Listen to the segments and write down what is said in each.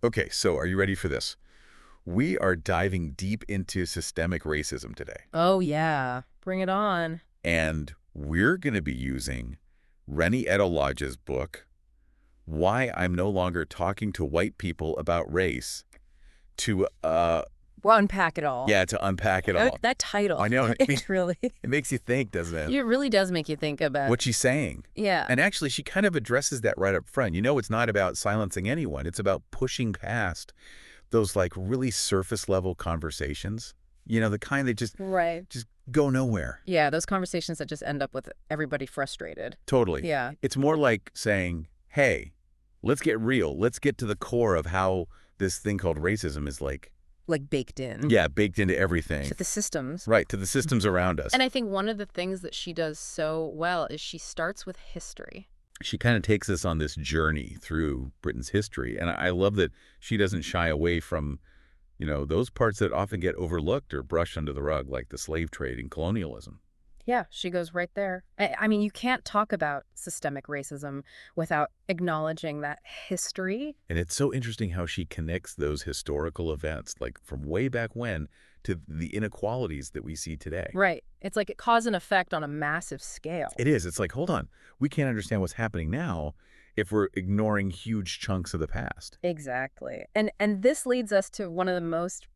Okay, so are you ready for this? We are diving deep into systemic racism today, Oh, yeah. Bring it on. and we're going to be using Reni Eddo-Lodge's book, Why I'm No Longer Talking to White People About Race, to, Well, unpack it all. yeah, to unpack it all. That title. I know, It really, it makes you think, doesn't it? it really does make you think about. What she's saying. Yeah. And actually, she kind of addresses that right up front. You know, it's not about silencing anyone. It's about pushing past those, like, really surface-level conversations. You know, the kind that Right. just go nowhere. Yeah, those conversations that just end up with everybody frustrated. Totally. Yeah. It's more like saying, hey, let's get real. Let's get to the core of how this thing called racism is Like baked in. yeah, baked into everything. To the systems. Right, to the systems around us. And I think one of the things that she does so well is she starts with history. She kind of takes us on this journey through Britain's history. And I love that she doesn't shy away from, you know, those parts that often get overlooked or brushed under the rug, like the slave trade and colonialism. Yeah, she goes right there. I mean, you can't talk about systemic racism without acknowledging that history. And it's so interesting how she connects those historical events, like from way back when, to the inequalities that we see today. Right. It's like it cause and effect on a massive scale. It is. It's like, hold on, we can't understand what's happening now if we're ignoring huge chunks of the past. Exactly. And this leads us to one of the most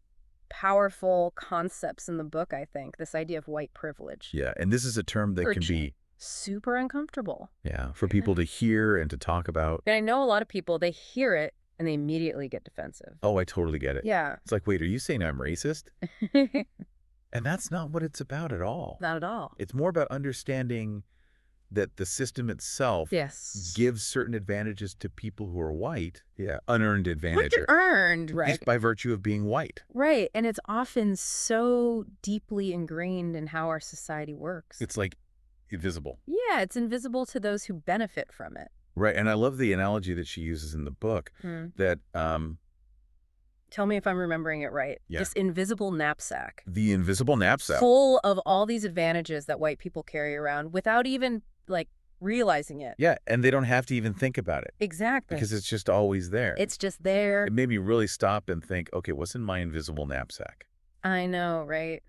powerful concepts in the book, I think, this idea of white privilege. Yeah, and this is a term that can be, Super uncomfortable. yeah, for people to hear and to talk about. And I know a lot of people, they hear it and they immediately get defensive. Oh, I totally get it. Yeah. It's like, wait, are you saying I'm racist? And that's not what it's about at all. Not at all. It's more about understanding that the system itself Yes. gives certain advantages to people who are white. Yeah, unearned advantage. Which earned, right? Just by virtue of being white. Right. And it's often so deeply ingrained in how our society works. It's like invisible. Yeah, it's invisible to those who benefit from it. Right, and I love the analogy that she uses in the book that Tell me if I'm remembering it right. Yeah. This invisible knapsack. the invisible knapsack. Full of all these advantages that white people carry around without even, like, realizing it. Yeah, and they don't have to even think about it Exactly. because it's just always there. It's just there. It made me really stop and think, okay, what's in my invisible knapsack? I know, right?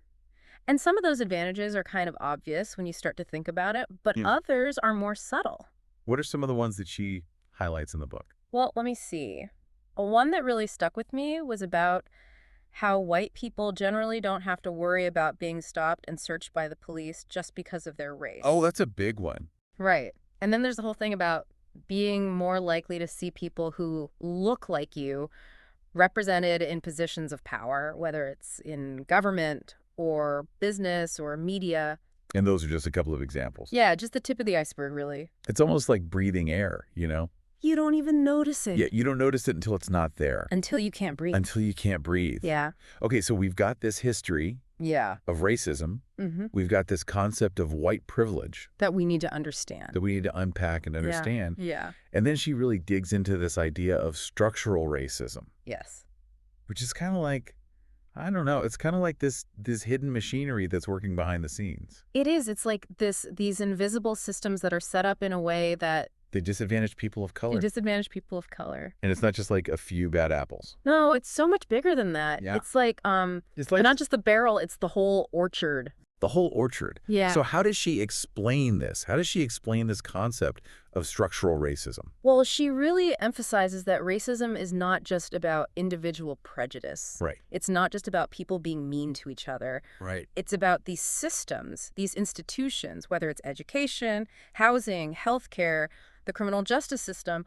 And some of those advantages are kind of obvious when you start to think about it, but Yeah. others are more subtle. What are some of the ones that she highlights in the book? Well, let me see. One that really stuck with me was about how white people generally don't have to worry about being stopped and searched by the police just because of their race. Oh, that's a big one. Right. And then there's the whole thing about being more likely to see people who look like you represented in positions of power, whether it's in government or business or media. And those are just a couple of examples. Yeah, just the tip of the iceberg, really. It's almost like breathing air, you know? You don't even notice it. Yeah, you don't notice it until it's not there. Until you can't breathe. Until you can't breathe. Yeah. Okay, so we've got this history Yeah. of racism. Mm-hmm. We've got this concept of white privilege That we need to understand. that we need to unpack and understand. Yeah. And then she really digs into this idea of structural racism, Yes. which is kind of like, I don't know, it's kind of like this hidden machinery that's working behind the scenes. It is. It's like these invisible systems that are set up in a way that They disadvantage people of color. disadvantage people of color. And it's not just like a few bad apples. No, it's so much bigger than that. Yeah. It's like It's like not just the barrel, it's the whole orchard. the whole orchard. Yeah. So how does she explain this? How does she explain this concept of structural racism? Well, she really emphasizes that racism is not just about individual prejudice. Right. It's not just about people being mean to each other. Right. It's about these systems, these institutions, whether it's education, housing, healthcare, the criminal justice system.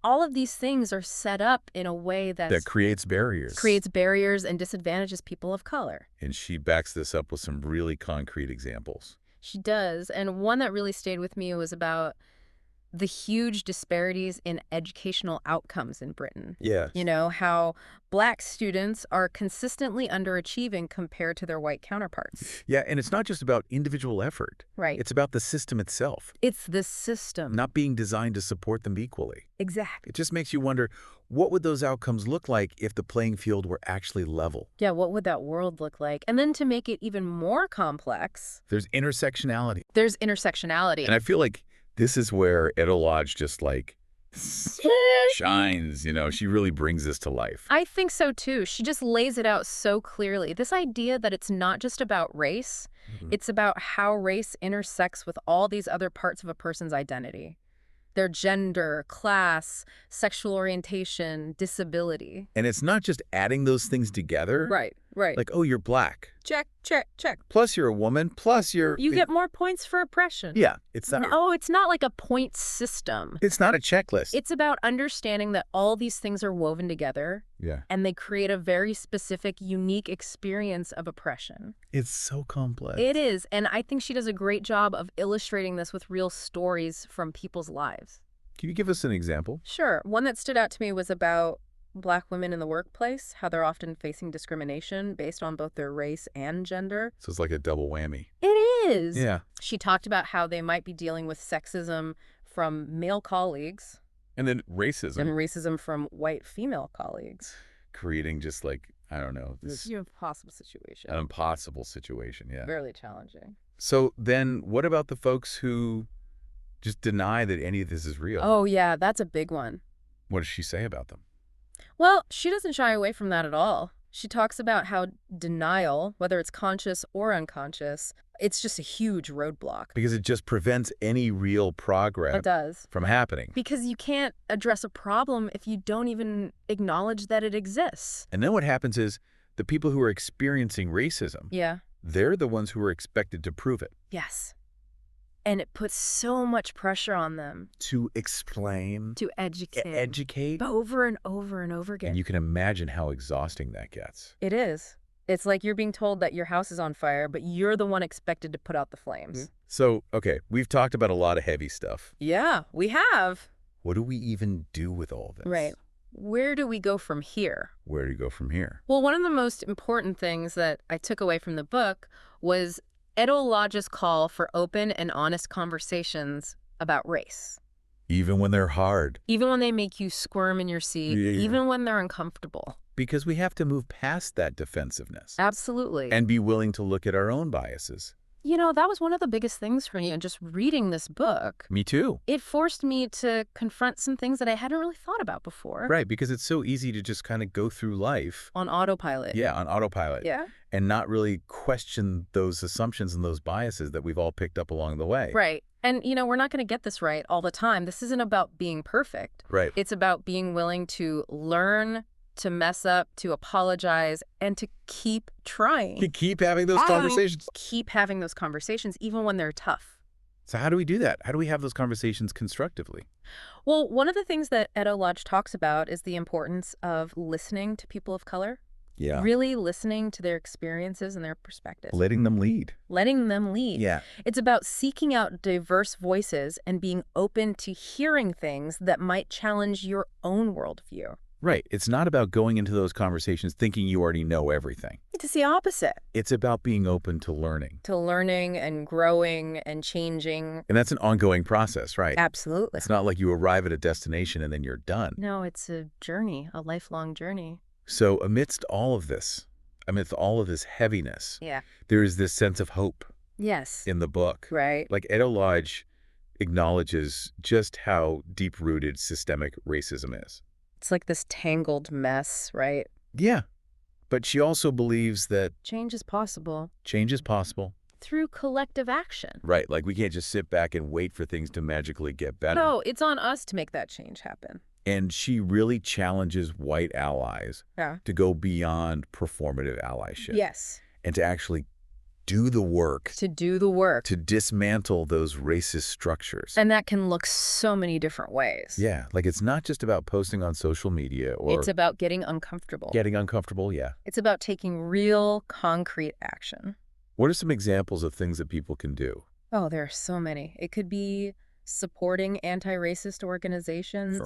All of these things are set up in a way That creates barriers. creates barriers and disadvantages people of color. And she backs this up with some really concrete examples. She does. And one that really stayed with me was about the huge disparities in educational outcomes in Britain. Yeah. You know, how Black students are consistently underachieving compared to their white counterparts. Yeah, and it's not just about individual effort. Right. It's about the system itself, It's the system. not being designed to support them equally. Exactly. It just makes you wonder, what would those outcomes look like if the playing field were actually level? Yeah, what would that world look like? And then to make it even more complex, There's intersectionality. there's intersectionality. And I feel like this is where Eddo-Lodge just like shines, she really brings this to life. I think so too. She just lays it out so clearly. This idea that it's not just about race, it's about how race intersects with all these other parts of a person's identity. Their gender, class, sexual orientation, disability. And it's not just adding those things together. Right. Like, oh, you're black. Check, check, check. Plus you're a woman. Plus you're... You get more points for oppression. Yeah. It's not... No, it's not like a point system. It's not a checklist. It's about understanding that all these things are woven together. Yeah. And they create a very specific, unique experience of oppression. It's so complex. It is. And I think she does a great job of illustrating this with real stories from people's lives. Can you give us an example? Sure. One that stood out to me was about Black women in the workplace, how they're often facing discrimination based on both their race and gender. So it's like a double whammy. It is. Yeah. She talked about how they might be dealing with sexism from male colleagues. And then racism. And racism from white female colleagues. Creating just like, I don't know. This impossible situation. An impossible situation, yeah. Very challenging. So then what about the folks who just deny that any of this is real? Oh, yeah, that's a big one. What does she say about them? Well, she doesn't shy away from that at all. She talks about how denial, whether it's conscious or unconscious, it's just a huge roadblock. Because it just prevents any real progress. It does. From happening. Because you can't address a problem if you don't even acknowledge that it exists. And then what happens is the people who are experiencing racism, Yeah. they're the ones who are expected to prove it. Yes. And it puts so much pressure on them. To explain. To educate. Educate. Over and over and over again. And you can imagine how exhausting that gets. It is. It's like you're being told that your house is on fire, but you're the one expected to put out the flames. So, okay, we've talked about a lot of heavy stuff. Yeah, we have. What do we even do with all this? Right. Where do we go from here? Where do you go from here? Well, one of the most important things that I took away from the book was Eddo-Lodge's call for open and honest conversations about race. Even when they're hard. Even when they make you squirm in your seat. Yeah. Even when they're uncomfortable. Because we have to move past that defensiveness. Absolutely. And be willing to look at our own biases. You know, that was one of the biggest things for me in just reading this book. Me too. It forced me to confront some things that I hadn't really thought about before. Right, because it's so easy to just kind of go through life. On autopilot. Yeah, on autopilot. Yeah. And not really question those assumptions and those biases that we've all picked up along the way. Right. And, you know, we're not going to get this right all the time. This isn't about being perfect. Right. It's about being willing to learn, to mess up, to apologize, and to keep trying. To keep having those conversations. Keep having those conversations, even when they're tough. So how do we do that? How do we have those conversations constructively? Well, one of the things that Eddo-Lodge talks about is the importance of listening to people of color. Yeah. Really listening to their experiences and their perspectives. Letting them lead. Letting them lead. Yeah. It's about seeking out diverse voices and being open to hearing things that might challenge your own worldview. Right. It's not about going into those conversations thinking you already know everything. It's the opposite. It's about being open to learning. To learning and growing and changing. And that's an ongoing process, right? Absolutely. It's not like you arrive at a destination and then you're done. No, it's a journey, a lifelong journey. So amidst all of this heaviness, yeah, there is this sense of hope. Yes. In the book. Right. Like Eddo-Lodge acknowledges just how deep-rooted systemic racism is. It's like this tangled mess, right? Yeah. But she also believes that change is possible. Change is possible. Through collective action. Right. Like we can't just sit back and wait for things to magically get better. No, it's on us to make that change happen. And she really challenges white allies to go beyond performative allyship. Yes. And to actually do the work. To do the work. To dismantle those racist structures. And that can look so many different ways. Yeah. Like it's not just about posting on social media or... It's about getting uncomfortable. Getting uncomfortable, yeah. It's about taking real, concrete action. What are some examples of things that people can do? Oh, there are so many. It could be supporting anti-racist organizations,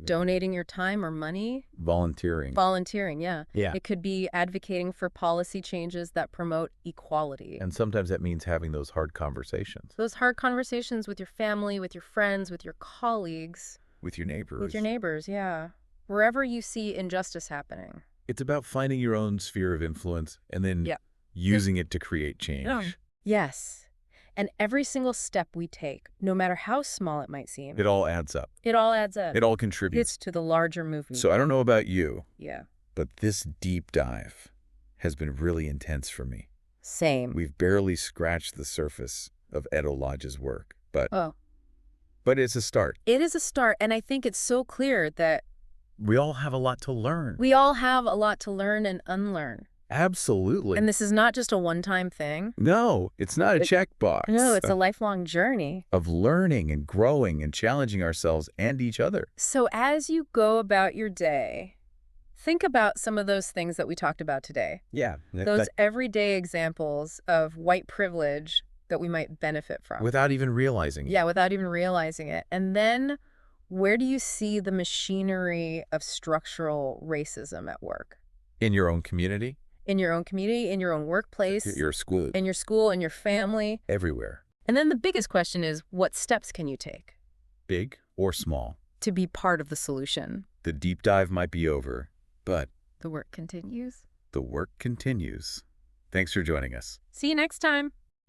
donating your time or money. Volunteering. Volunteering, yeah. Yeah. It could be advocating for policy changes that promote equality. And sometimes that means having those hard conversations. Those hard conversations with your family, with your friends, with your colleagues. With your neighbors. With your neighbors, yeah. Wherever you see injustice happening. It's about finding your own sphere of influence and then using it to create change. Yes. And every single step we take, no matter how small it might seem, It all adds up. it all adds up. It all contributes. It's to the larger movement. So I don't know about you, Yeah. but this deep dive has been really intense for me. Same. We've barely scratched the surface of Eddo-Lodge's work, but Oh, it's a start. it is a start, and I think it's so clear that We all have a lot to learn. we all have a lot to learn and unlearn. Absolutely. And this is not just a one-time thing. No, it's not a checkbox. No, it's a lifelong journey. of learning and growing and challenging ourselves and each other. So as you go about your day, think about some of those things that we talked about today. Yeah. Those everyday examples of white privilege that we might benefit from. Without even realizing it. Yeah, without even realizing it. And then where do you see the machinery of structural racism at work? In your own community, In your own community, in your own workplace, your school, in your school, in your family. everywhere. And then the biggest question is, what steps can you take Big or small. to be part of the solution? The deep dive might be over, but The work continues. the work continues. Thanks for joining us. See you next time.